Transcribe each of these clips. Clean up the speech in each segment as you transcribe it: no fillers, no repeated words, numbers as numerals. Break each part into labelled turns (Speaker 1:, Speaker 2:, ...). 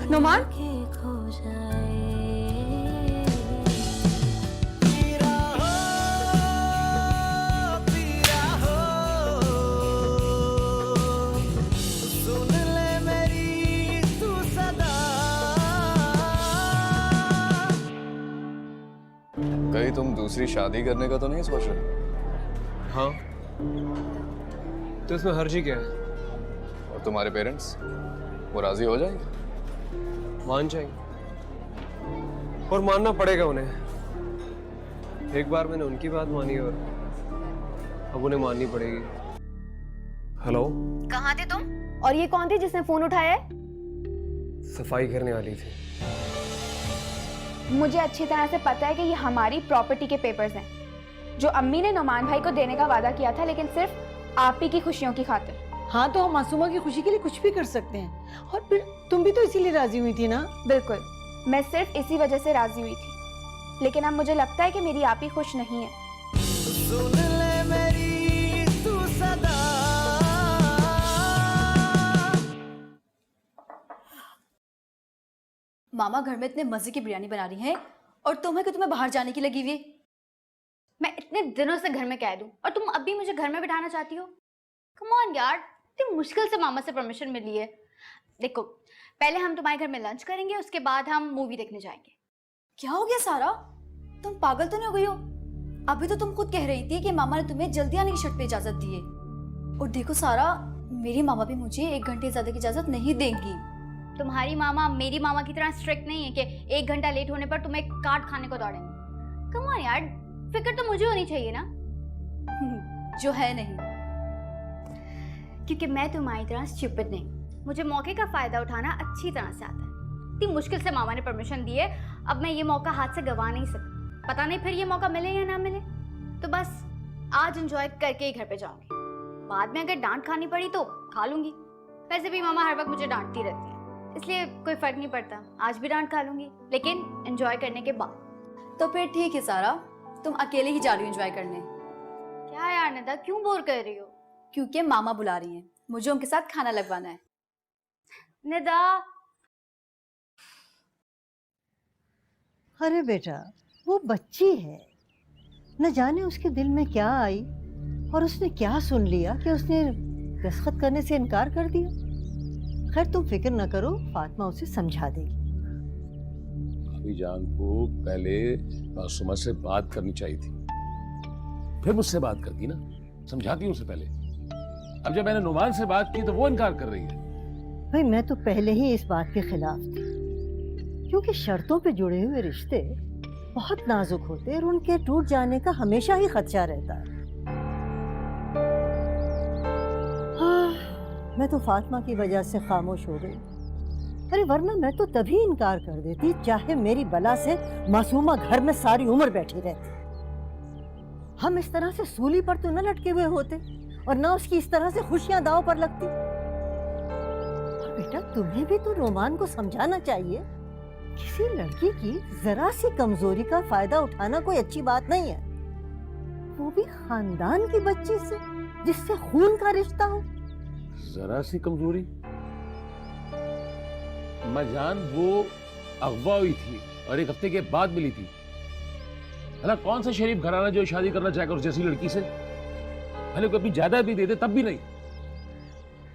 Speaker 1: नोमान,
Speaker 2: कहीं तुम दूसरी शादी करने का तो नहीं सोच रहे?
Speaker 3: हाँ, तो इसमें हर्जी क्या है?
Speaker 2: और तुम्हारे पेरेंट्स वो राजी हो जाएंगे?
Speaker 3: मान जाएंगे, और मानना पड़ेगा उन्हें। एक बार मैंने उनकी बात मानी और अब उन्हें माननी पड़ेगी। हेलो,
Speaker 4: कहाँ थे तुम? और ये कौन थी जिसने फोन उठाया है?
Speaker 3: सफाई करने वाली थी।
Speaker 4: मुझे अच्छी तरह से पता है कि ये हमारी प्रॉपर्टी के पेपर्स हैं जो अम्मी ने नोमान भाई को देने का वादा किया था, लेकिन सिर्फ आप ही की खुशियों की खातिर।
Speaker 1: हाँ तो हम मासूमा की खुशी के लिए कुछ भी कर सकते हैं, और फिर तुम भी तो इसीलिए राजी हुई थी ना?
Speaker 4: बिल्कुल, मैं सिर्फ इसी वजह से राजी हुई थी, लेकिन अब मुझे लगता है कि मेरी आप ही खुश नहीं है।
Speaker 5: सुन ले मेरी तू सदा।
Speaker 6: मामा घर में इतने मजे की बिरयानी बना रही हैं और तुम है कि तुम्हें बाहर जाने की लगी हुई।
Speaker 4: मैं इतने दिनों से घर में कह दूं और तुम अब भी मुझे घर में बिठाना चाहती हो? कम ऑन यार, इतनी मुश्किल से मामा से परमिशन मिली है। देखो, पहले हम तुम्हारे घर में लंच करेंगे, उसके बाद हम मूवी देखने जाएंगे।
Speaker 6: क्या हो गया सारा, तुम पागल तो नहीं हो गई हो? अभी तो तुम खुद कह रही थी कि मामा ने तुम्हें जल्दी आने की शर्त पे इजाजत दी है, और देखो सारा, मेरी मामा भी मुझे 1 घंटे ज्यादा की इजाजत नहीं देंगी।
Speaker 4: तुम्हारी मामा मेरी मामा की तरह स्ट्रिक्ट नहीं है कि 1 घंटा लेट होने पर तुम्हें काट खाने को दौड़ेंगे। कम ऑन यार, फिक्र तो मुझे होनी चाहिए ना।
Speaker 6: जो है नहीं,
Speaker 4: क्योंकि मैं तुम्हारी तरह स्टूपिड नहीं, मुझे मौके का फायदा उठाना अच्छी तरह से आता है। इतनी मुश्किल से मामा ने परमिशन दी है, अब मैं ये मौका हाथ से गवा नहीं सकती। पता नहीं फिर ये मौका मिले या ना मिले, तो बस आज एंजॉय करके ही घर पे जाऊंगी। बाद में अगर डांट खानी पड़ी तो खा लूंगी। वैसे भी मामा हर वक्त मुझे डांटती रहती है, इसलिए कोई फर्क नहीं पड़ता। आज भी डांट खा लूंगी, लेकिन एंजॉय करने के बाद।
Speaker 6: तो फिर ठीक है सारा, तुम अकेले ही जा रही हो एंजॉय करने।
Speaker 4: क्या यार निदा, क्यों बोर कर रही हो?
Speaker 6: क्योंकि मामा बुला रही हैं, मुझे उनके साथ खाना लगवाना है।
Speaker 4: निदा,
Speaker 1: अरे बेटा, वो बच्ची है, न जाने उसके दिल में क्या आई और उसने क्या सुन लिया कि उसने दस्तखत करने से इनकार कर दिया। खैर तुम फिक्र न करो, फातिमा उसे समझा देगी।
Speaker 7: भाभी जान को पहले मासूमा से बात करनी चाहिए थी, फिर मुझसे बात करती ना, समझाती उसे पहले। अब जब मैंने नुमान से बात की तो वो इनकार कर रही है।
Speaker 1: भाई मैं तो पहले ही इस बात के खिलाफ थी, क्योंकि शर्तों पे जुड़े हुए रिश्ते बहुत नाजुक होते हैं और उनके टूट जाने का हमेशा ही खदशा रहता है। मैं तो फातिमा की वजह से खामोश हो गई, अरे वरना मैं तो तभी इनकार कर देती, चाहे मेरी बला से मासूमा घर में सारी उम्र बैठी रहती। हम इस तरह से सूली पर तो न लटके हुए होते और ना उसकी इस तरह से खुशियां दांव पर लगती। और बेटा तुम्हें भी तो रोमान को समझाना चाहिए, किसी लड़की की जरा सी कमजोरी का फायदा उठाना कोई अच्छी बात नहीं है, वो भी खानदान की बच्ची से जिससे खून का रिश्ता हो।
Speaker 7: जरा सी कमजोरी? अम्मा जान, वो अगवा हुई थी और 1 हफ्ते के बाद मिली थी। भला कौन सा शरीफ घराना जो शादी करना चाहेगा उस जैसी लड़की से? भले कोई अपनी जायदाद भी दे दे तब भी नहीं।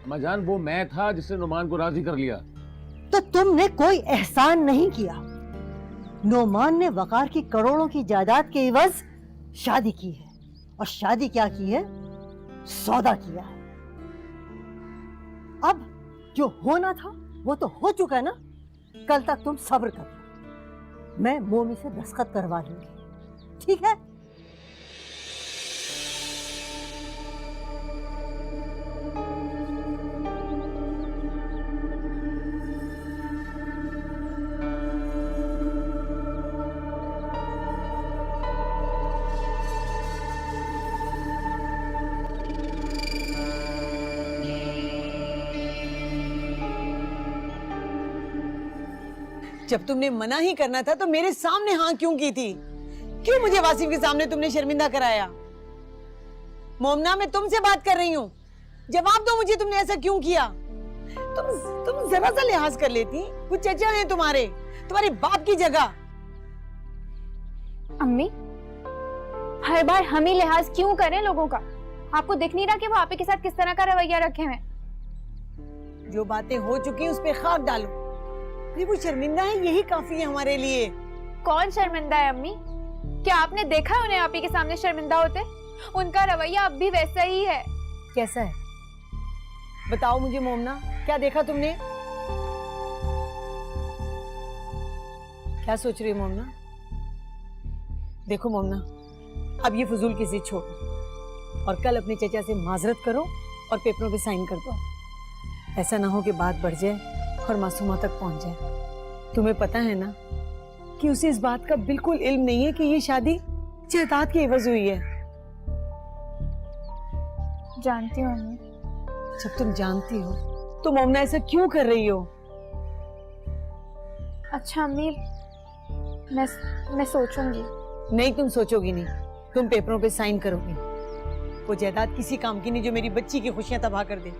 Speaker 7: अम्मा जान, वो मैं था जिसने नोमान को राजी कर लिया।
Speaker 1: तो तुमने कोई एहसान नहीं किया। नोमान ने वकार की करोड़ों की जायदाद के एवज शादी की है, और शादी क्या की है? सौदा किया है। अब जो होना था वो तो हो चुका है ना। कल तक तुम सब्र करो, मैं मोमी से दस्तखत करवा लूंगी, ठीक है?
Speaker 8: जब तुमने मना ही करना था तो मेरे सामने हाँ क्यों की थी? क्यों मुझे वासिफ के सामने तुमने शर्मिंदा कराया? मोमना, मैं तुमसे बात कर रही हूँ, जवाब दो मुझे, तुमने ऐसा क्यों किया? तुम जरा सा लिहाज कर लेती। कुछ चचा हैं तुम्हारे बाप की जगह।
Speaker 9: अम्मी, हर बार हम ही लिहाज क्यों करें लोगों का? आपको दिख नहीं रहा कि वो आप ही के साथ किस तरह का रवैया रखे हुए?
Speaker 8: जो बातें हो चुकी उस पे खाक डालो। अरे वो शर्मिंदा है, यही काफी है हमारे लिए।
Speaker 9: कौन शर्मिंदा है अम्मी? क्या आपने देखा है उन्हें आप ही के सामने शर्मिंदा होते? उनका रवैया अब भी वैसा ही है।
Speaker 8: कैसा है बताओ मुझे मोमना, क्या देखा तुमने? क्या सोच रही हो मोमना? देखो मोमना, अब ये फजूल की जिद छोड़ो और कल अपने चचा से माजरत करो और पेपरों पे साइन कर दो। ऐसा ना हो कि बात बढ़ जाए और मासूमा तक पहुंच जाए। तुम्हें पता है ना कि उसे इस बात का बिल्कुल इल्म नहीं है कि ये शादी जायदाद के एवज हुई है।
Speaker 9: जानती हूँ अम्मी।
Speaker 8: जब तुम जानती हो तो मोमना ऐसा क्यों कर रही हो?
Speaker 9: अच्छा अम्मी, मैं सोचूंगी।
Speaker 8: नहीं, तुम सोचोगी नहीं, तुम पेपरों पे साइन करोगी। वो जायदाद किसी काम की नहीं जो मेरी बच्ची की खुशियां तबाह कर दे।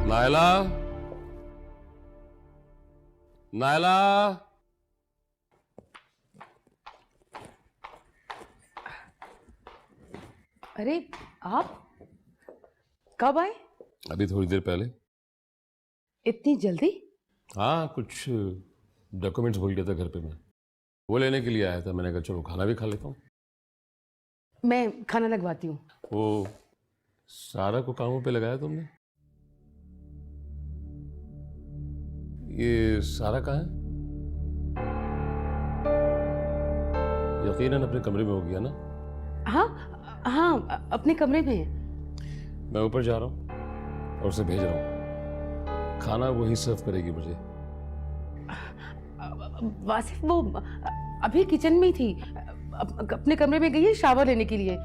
Speaker 7: नायला, नायला,
Speaker 10: अरे आप कब आए?
Speaker 7: अभी थोड़ी देर पहले।
Speaker 10: इतनी जल्दी?
Speaker 7: हाँ, कुछ डॉक्यूमेंट्स भूल गया था घर पे मैं, वो लेने के लिए आया था। मैंने कहा चलो खाना भी खा लेता हूँ।
Speaker 10: मैं खाना लगवाती हूँ।
Speaker 7: वो सारा को कामों पे लगाया तुमने? ये सारा कहाँ है? यकीनन अपने कमरे में हो गया ना?
Speaker 10: हाँ हाँ, अपने कमरे में है।
Speaker 7: मैं ऊपर जा रहा हूँ और उसे भेज रहा हूँ। खाना वही सर्व करेगी मुझे।
Speaker 10: वासिफ वो अभी किचन में ही थी, अपने कमरे में गई है शावर लेने के लिए।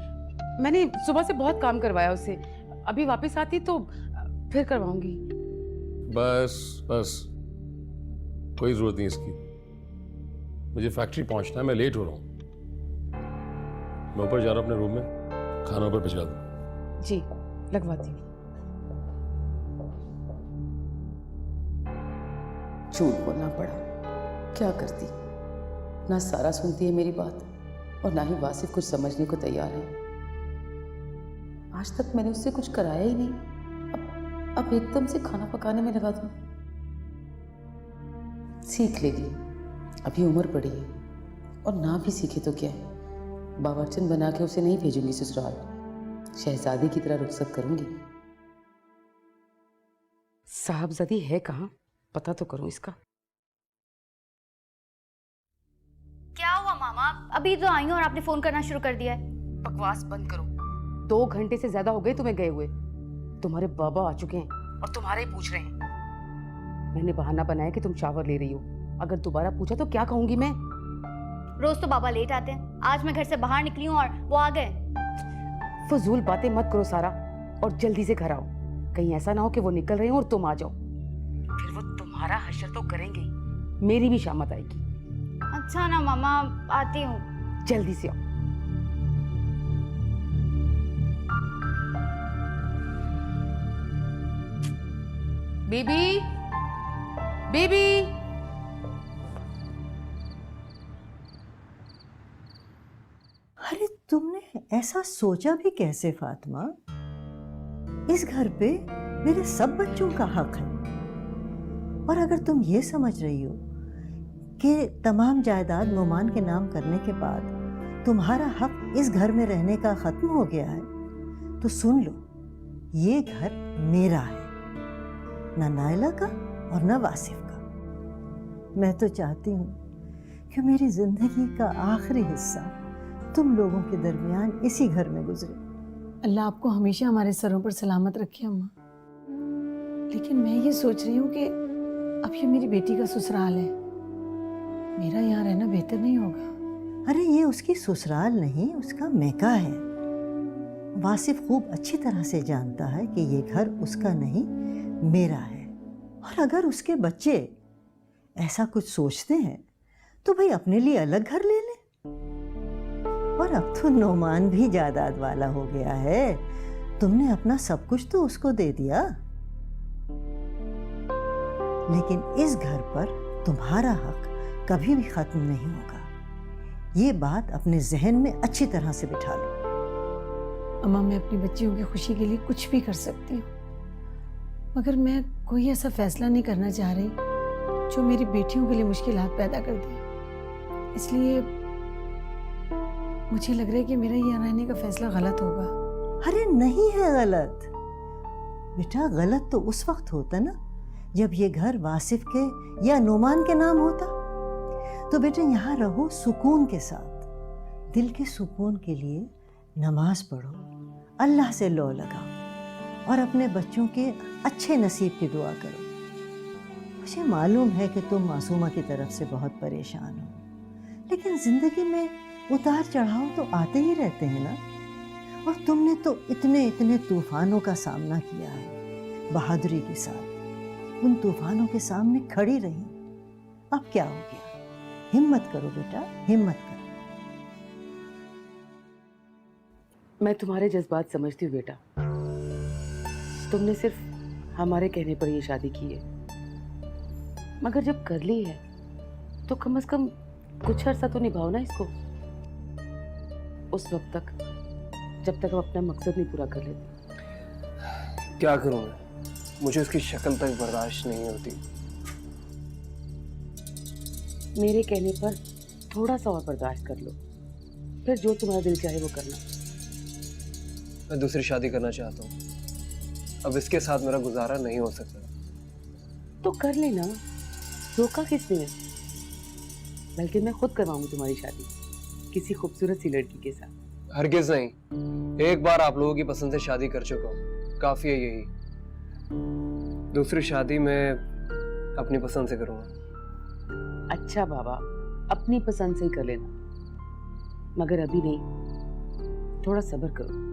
Speaker 10: मैंने सुबह से बहुत काम करवाया उससे, अभी वापस आती तो फिर करवाऊंगी।
Speaker 7: बस बस, कोई जरूरत नहीं इसकी। मुझे फैक्ट्री पहुंचना है, मैं लेट हो रहा हूँ। मैं ऊपर जा रहा हूँ अपने रूम में, खाना ऊपर भिजवा दो।
Speaker 10: जी, लगवाती हूँ।
Speaker 11: झूठ बोलना पड़ा, क्या करती। ना सारा सुनती है मेरी बात और ना ही वासिफ कुछ समझने को तैयार है। आज तक मैंने उससे कुछ कराया ही नहीं, अब एकदम से खाना पकाने में लगा दूं। सीख लेगी, अभी उम्र बड़ी है। और ना भी सीखे तो क्या है, बावर्चन बना के उसे नहीं भेजूंगी ससुराल, शहजादी की तरह रुखसत करूंगी।
Speaker 10: साहबजादी है कहाँ, पता तो करूं इसका।
Speaker 4: क्या हुआ मामा? अभी तो आई हूँ और आपने फोन करना शुरू कर दिया है।
Speaker 10: बकवास बंद करो। 2 घंटे से ज्यादा हो गए तुम्हें गए हुए। तुम्हारे बाबा आ चुके हैं और तुम्हारे ही पूछ रहे हैं। मैंने बहाना बनाया कि तुम शावर ले रही हो, अगर दोबारा पूछा तो क्या कहूंगी मैं?
Speaker 4: रोज तो बाबा लेट आते हैं, आज मैं घर से बाहर निकली हूँ और वो आ गए।
Speaker 10: फजूल बातें मत करो सारा, और जल्दी से घर आओ। कहीं ऐसा ना हो कि वो निकल रहे हो और तुम आ जाओ, फिर वो तुम्हारा हश्र तो करेंगे ही, मेरी भी शामत आएगी।
Speaker 4: अच्छा ना मामा, आती हूँ।
Speaker 10: जल्दी से आओ। Baby, baby.
Speaker 1: अरे तुमने ऐसा सोचा भी कैसे फातिमा? इस घर पे मेरे सब बच्चों का हक है, और अगर तुम ये समझ रही हो कि तमाम जायदाद नुमान के नाम करने के बाद तुम्हारा हक इस घर में रहने का खत्म हो गया है, तो सुन लो, ये घर मेरा है, ना नायला का और ना वासिफ का। मैं तो चाहती हूँ कि मेरी जिंदगी का आखिरी हिस्सा तुम लोगों के दरमियान इसी घर में गुजरे।
Speaker 8: अल्लाह आपको हमेशा हमारे सरों पर सलामत रखे अम्मा। लेकिन मैं ये सोच रही हूँ कि अब ये मेरी बेटी का ससुराल है, मेरा यहाँ रहना बेहतर नहीं होगा?
Speaker 1: अरे ये उसकी ससुराल नहीं, उसका मैका है। वासिफ खूब अच्छी तरह से जानता है कि ये घर उसका नहीं, मेरा है। और अगर उसके बच्चे ऐसा कुछ सोचते हैं तो भाई अपने लिए अलग घर ले लें। और अब तो नोमान भी जायदाद वाला हो गया है। तुमने अपना सब कुछ तो उसको दे दिया, लेकिन इस घर पर तुम्हारा हक कभी भी खत्म नहीं होगा। ये बात अपने जहन में अच्छी तरह से बिठा लो।
Speaker 8: अम्मा, मैं अपनी बच्चियों की खुशी के लिए कुछ भी कर सकती हूँ, मगर मैं कोई ऐसा फैसला नहीं करना चाह रही जो मेरी बेटियों के लिए मुश्किलात पैदा कर दे। इसलिए मुझे लग रहा है कि मेरा यहाँ रहने का फैसला गलत होगा।
Speaker 1: अरे नहीं है गलत बेटा, गलत तो उस वक्त होता ना जब ये घर वासिफ के या नोमान के नाम होता। तो बेटा यहाँ रहो सुकून के साथ, दिल के सुकून के लिए नमाज पढ़ो, अल्लाह से लो लगाओ और अपने बच्चों के अच्छे नसीब की दुआ करो। मुझे मालूम है कि तुम मासूमा की तरफ से बहुत परेशान हो, लेकिन जिंदगी में उतार चढ़ाव तो आते ही रहते हैं ना। और तुमने तो इतने इतने तूफानों का सामना किया है बहादुरी के साथ, उन तूफानों के सामने खड़ी रही। अब क्या हो गया? हिम्मत करो बेटा, हिम्मत करो।
Speaker 10: मैं तुम्हारे जज्बात समझती हूँ बेटा। तुमने सिर्फ हमारे कहने पर ये शादी की है, मगर जब कर ली है तो कम से कम कुछ अर्सा तो निभाओ ना इसको। उस वक्त तक जब तक हम अपना मकसद नहीं पूरा कर लेते।
Speaker 3: क्या करूं मैं, मुझे उसकी शक्ल तक बर्दाश्त नहीं होती।
Speaker 10: मेरे कहने पर थोड़ा सा और बर्दाश्त कर लो, फिर जो तुम्हारा दिल चाहे वो करना।
Speaker 3: मैं दूसरी शादी करना चाहता हूँ, अब इसके साथ मेरा गुजारा नहीं हो सकता।
Speaker 10: तो कर लेना, रोका किसने? बल्कि मैं खुद करवाऊंगी तुम्हारी शादी किसी खूबसूरत सी लड़की के साथ।
Speaker 3: हरगिज नहीं, एक बार आप लोगों की पसंद से शादी कर चुका हूँ, काफी है यही। दूसरी शादी मैं अपनी पसंद से करूँगा।
Speaker 10: अच्छा बाबा, अपनी पसंद से ही कर लेना, मगर अभी नहीं, थोड़ा सब्र करो।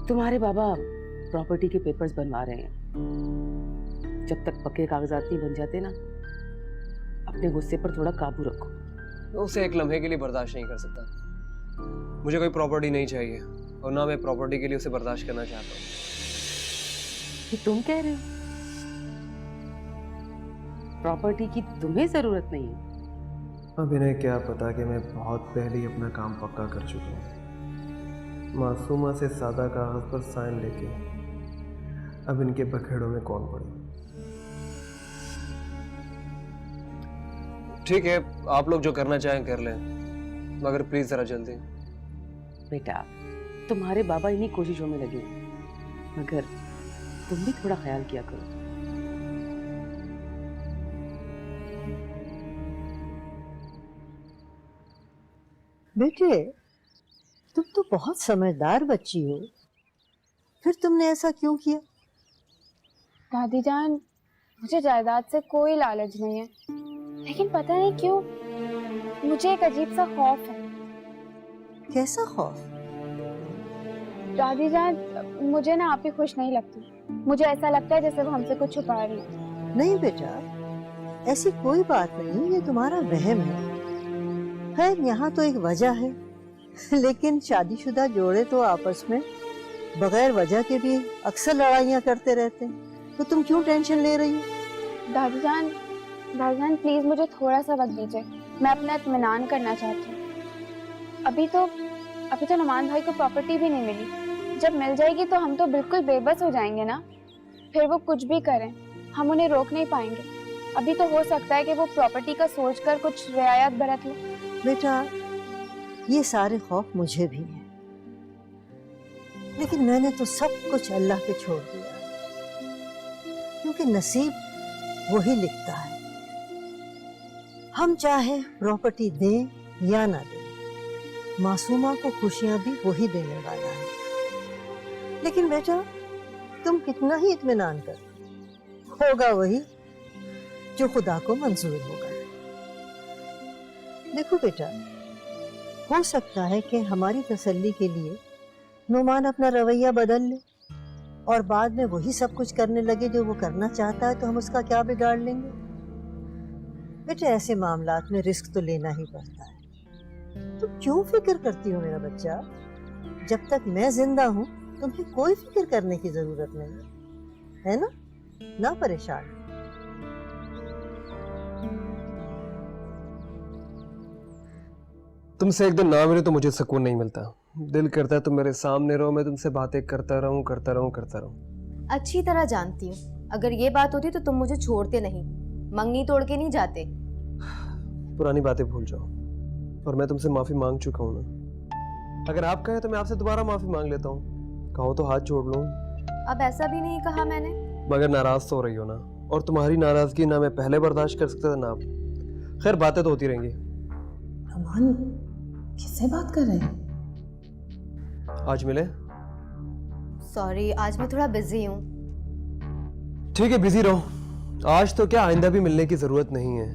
Speaker 10: तुम्हारे बाबा प्रॉपर्टी के पेपर्स बनवा रहे हैं। जब तक पक्के कागजात नहीं बन जाते ना, अपने गुस्से पर थोड़ा काबू रखो।
Speaker 3: मैं उसे एक लम्हे के लिए बर्दाश्त नहीं कर सकता। मुझे कोई प्रॉपर्टी नहीं चाहिए और ना मैं प्रॉपर्टी के लिए उसे बर्दाश्त करना चाहता हूँ।
Speaker 10: कि तुम कह रहे हो प्रॉपर्टी की तुम्हें जरूरत नहीं है?
Speaker 3: अब इन्हें क्या पता कि मैं बहुत पहले ही अपना काम पक्का कर चुका हूँ। मासूमा से सादा कागज पर साइन लेके अब इनके बखेड़ों में कौन पड़े। ठीक है, आप लोग जो करना चाहें कर लें, मगर प्लीज जरा जल्दी।
Speaker 10: बेटा, तुम्हारे बाबा इन्हीं कोशिशों में लगे हैं, मगर तुम भी थोड़ा ख्याल किया करो।
Speaker 1: बेटे, तुम तो बहुत समझदार बच्ची हो, फिर तुमने ऐसा क्यों किया?
Speaker 9: दादी जान, मुझे जायदाद से कोई लालच नहीं है, लेकिन पता नहीं क्यों मुझे एक अजीब सा खौफ है।
Speaker 1: कैसा खौफ?
Speaker 9: दादी जान, मुझे ना आप ही खुश नहीं लगती। मुझे ऐसा लगता है जैसे वो हमसे कुछ छुपा रही है।
Speaker 1: नहीं बेटा, ऐसी कोई बात नहीं, ये तुम्हारा वहम है। खैर, यहाँ तो एक वजह है, लेकिन शादीशुदा जोड़े तो आपस में बगैर वजह के भी अक्सर लड़ाइयाँ करते रहते हैं, तो तुम क्यों टेंशन ले रही हो?
Speaker 9: दादी जान प्लीज मुझे थोड़ा सा वक्त दीजिए, मैं अपना इत्मीनान करना चाहती हूँ। अभी तो नुमान भाई को प्रॉपर्टी भी नहीं मिली, जब मिल जाएगी तो हम तो बिल्कुल बेबस हो जाएंगे ना। फिर वो कुछ भी करें, हम उन्हें रोक नहीं पाएंगे। अभी तो हो सकता है कि वो प्रॉपर्टी का सोचकर कुछ रियायत बरत ले।
Speaker 1: बेटा, ये सारे खौफ मुझे भी हैं, लेकिन मैंने तो सब कुछ अल्लाह पे छोड़ दिया, क्योंकि नसीब वही लिखता है। हम चाहे प्रॉपर्टी दें या ना दें, मासूमा को खुशियां भी वही देने वाला है। लेकिन बेटा, तुम कितना ही इत्मीनान कर, होगा वही जो खुदा को मंजूर होगा। देखो बेटा, हो सकता है कि हमारी तसल्ली के लिए नुमान अपना रवैया बदल ले और बाद में वही सब कुछ करने लगे जो वो करना चाहता है, तो हम उसका क्या बिगाड़ लेंगे? बेटे ऐसे मामलात में रिस्क तो लेना ही पड़ता है। तुम क्यों फिक्र करती हो मेरा बच्चा? जब तक मैं जिंदा हूँ तुम्हें कोई फिक्र करने की जरूरत नहीं है ना परेशान।
Speaker 3: तुमसे एक दिन ना मिले तो मुझे सुकून नहीं मिलता। दिल करता है तुम मेरे सामने रहो, मैं तुमसे बातें करता रहूं।
Speaker 12: अच्छी तरह जानती हूँ, अगर ये बात होती तो तुम मुझे छोड़ते नहीं, मंगनी तोड़ के नहीं जाते।
Speaker 3: पुरानी बातें भूल जाओ, और मैं तुमसे माफी मांग चुका हूँ ना। अगर आप कहें तो मैं आपसे दोबारा माफी मांग लेता हूँ, कहो तो हाथ जोड़ लूँ।
Speaker 12: अब ऐसा भी नहीं कहा मैंने।
Speaker 3: मगर नाराज तो हो रही हो ना, और तुम्हारी नाराजगी ना मैं पहले बर्दाश्त कर सकता था ना आप। खैर बातें तो होती रहेंगी।
Speaker 11: अमान किससे बात कर रहे हैं?
Speaker 3: आज मिले?
Speaker 12: सॉरी, आज मैं थोड़ा बिजी हूँ।
Speaker 3: ठीक है, बिजी रहो। आज तो क्या, आइंदा भी मिलने की जरूरत नहीं है।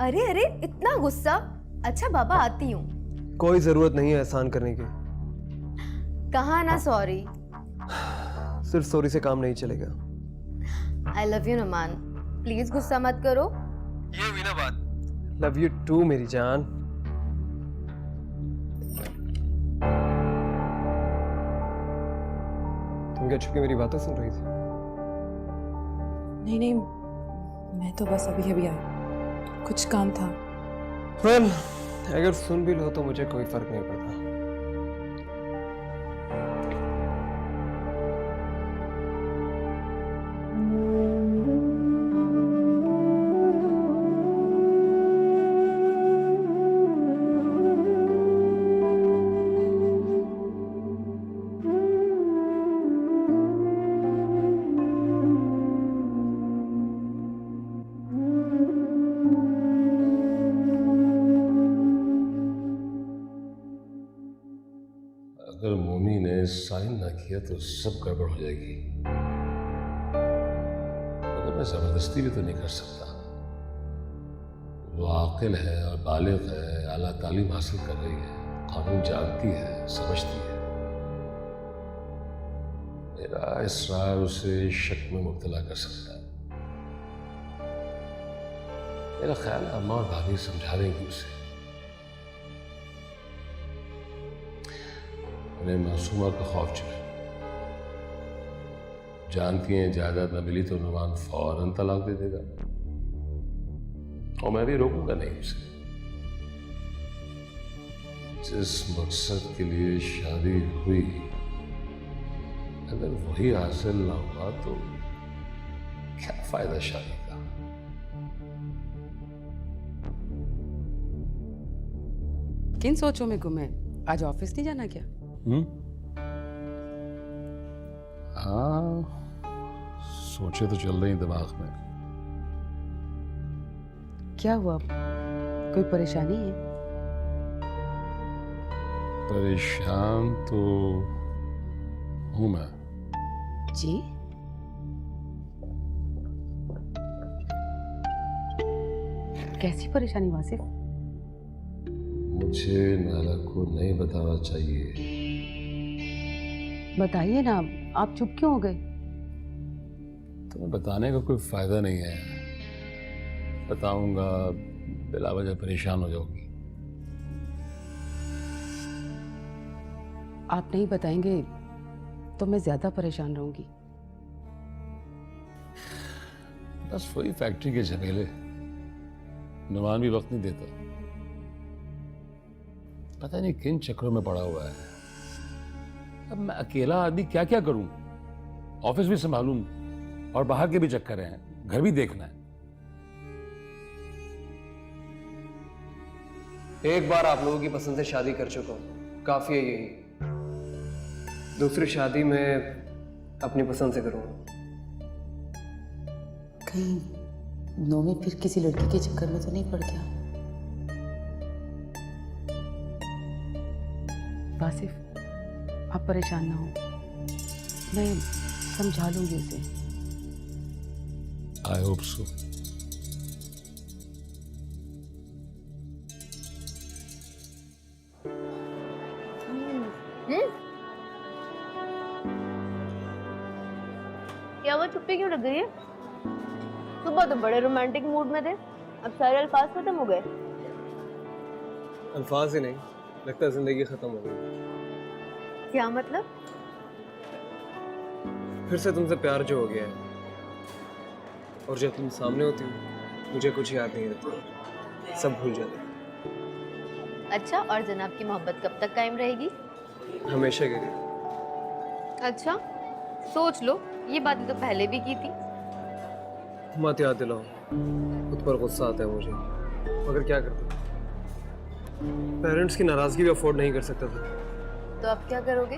Speaker 12: अरे अरे, इतना गुस्सा? अच्छा बाबा, आती हूँ।
Speaker 3: कोई जरूरत नहीं है एहसान करने की।
Speaker 12: कहा ना सॉरी।
Speaker 3: सिर्फ सॉरी से काम नहीं चलेगा।
Speaker 12: I love you Numan, please गुस्सा मत करो।
Speaker 3: ये हुई ना बात। लव यू टू मेरी जान। तुम क्या छुपके मेरी बातें सुन रही थी?
Speaker 13: नहीं, मैं तो बस अभी अभी आई, कुछ काम था।
Speaker 3: वेल, अगर सुन भी लो तो मुझे कोई फर्क नहीं पड़ता।
Speaker 7: अगर मोमी ने साइन ना किया तो सब गड़बड़ हो जाएगी। मगर मैं जबरदस्ती भी तो नहीं कर सकता। वो आकिल है और बालिग है, आला तालीम हासिल कर रही है, कानून जानती है, समझती है। मेरा इसरार उसे शक में मुब्तला कर सकता है। मेरा ख्याल है अम्मा और भाभी समझा देंगी उसे। उन्हें मासूमा का खौफ चढ़े। जानती हैं जायदाद न मिली तो नुमान फौरन तलाक दे देगा, और मैं भी रोकूंगा नहीं उसे। जिस मकसद के लिए शादी हुई, अगर वही हासिल ना हुआ तो क्या फायदा शादी का।
Speaker 10: किन सोचों में गुम है? आज ऑफिस नहीं जाना क्या?
Speaker 7: हाँ, सोचे तो चल रही दिमाग में।
Speaker 10: क्या हुआ, कोई परेशानी है?
Speaker 7: परेशान तो हूं मैं।
Speaker 10: जी? कैसी परेशानी वासिफ?
Speaker 7: मुझे नाला को नहीं बताना चाहिए।
Speaker 10: बताइए ना, आप चुप क्यों हो गए?
Speaker 7: तुम्हें बताने का कोई फायदा नहीं है। बताऊंगा बिला वजह परेशान हो जाओगी।
Speaker 10: आप नहीं बताएंगे तो मैं ज्यादा परेशान रहूंगी।
Speaker 7: बस वही फैक्ट्री के झमेले। नुमान भी वक्त नहीं देता। पता नहीं किन चक्रों में पड़ा हुआ है। अब मैं अकेला आदमी क्या क्या करूं? ऑफिस भी संभालूं और बाहर के भी चक्कर हैं, घर भी देखना है।
Speaker 3: एक बार आप लोगों की पसंद से शादी कर चुका हूं, काफी है यही। दूसरी शादी में अपनी पसंद से करूंगा।
Speaker 11: कहीं नोमी फिर किसी लड़की के चक्कर में तो नहीं पड़ गया?
Speaker 10: वासिफ, आप परेशान ना हो, मैं समझा लूंगी उसे।
Speaker 7: I hope so.
Speaker 12: क्या वो चुप्पी क्यों लग गई है? सुबह तो बड़े रोमांटिक मूड में थे, अब सारे अल्फाज खत्म हो गए?
Speaker 3: अल्फाज ही नहीं, लगता है जिंदगी खत्म हो गई।
Speaker 12: क्या मतलब?
Speaker 3: फिर से तुमसे प्यार जो हो गया है, और जब तुम सामने होती हो मुझे कुछ याद नहीं रहता, सब भूल जाते।
Speaker 12: अच्छा, और जनाब की मोहब्बत कब तक कायम रहेगी?
Speaker 3: हमेशा के लिए।
Speaker 12: अच्छा, सोच लो, ये बातें तो पहले भी की थी।
Speaker 3: मत याद दिलाओ, खुद पर गुस्सा आता है मुझे, मगर क्या करते। पेरेंट्स की नाराजगी भी अफोर्ड नहीं कर सकता था।
Speaker 12: तो अब क्या करोगे?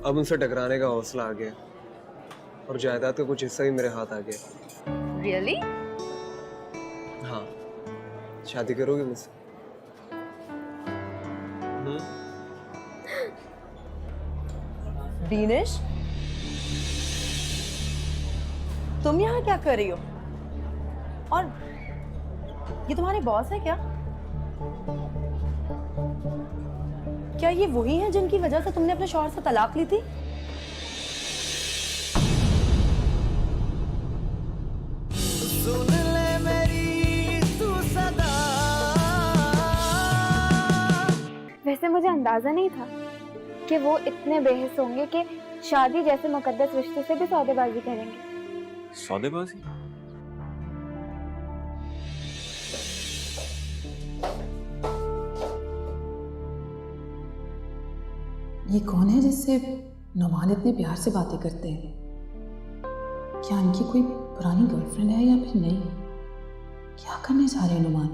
Speaker 3: अब उनसे टकराने का हौसला आ गया, और जायदाद का कुछ हिस्सा भी मेरे हाथ आ गया।
Speaker 12: रियली?
Speaker 3: हाँ, शादी करोगे मुझसे?
Speaker 8: दीनेश, तुम यहाँ क्या कर रही हो? और ये तुम्हारे बॉस है क्या? क्या ये वही है जिनकी वजह से तुमने अपने शौहर से तलाक ली थी?
Speaker 5: सुन ले मेरी तू सदा।
Speaker 9: वैसे मुझे अंदाजा नहीं था कि वो इतने बेहिस होंगे कि शादी जैसे मुकद्दस रिश्ते से भी सौदेबाजी करेंगे।
Speaker 2: सौदेबाजी?
Speaker 13: ये कौन है जिससे नुमान इतने प्यार से बातें करते हैं? क्या इनकी कोई पुरानी गर्लफ्रेंड है या फिर नहीं? क्या करने जा रहे हैं नुमान?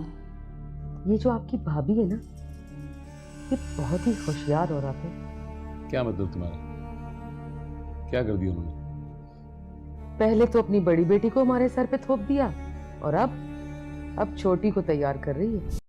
Speaker 10: ये जो आपकी भाभी है ना, ये बहुत ही होशियार औरत है।
Speaker 7: क्या मतलब तुम्हारा? क्या कर दिया उन्होंने?
Speaker 10: पहले तो अपनी बड़ी बेटी को हमारे सर पे थोप दिया, और अब छोटी को तैयार कर रही है।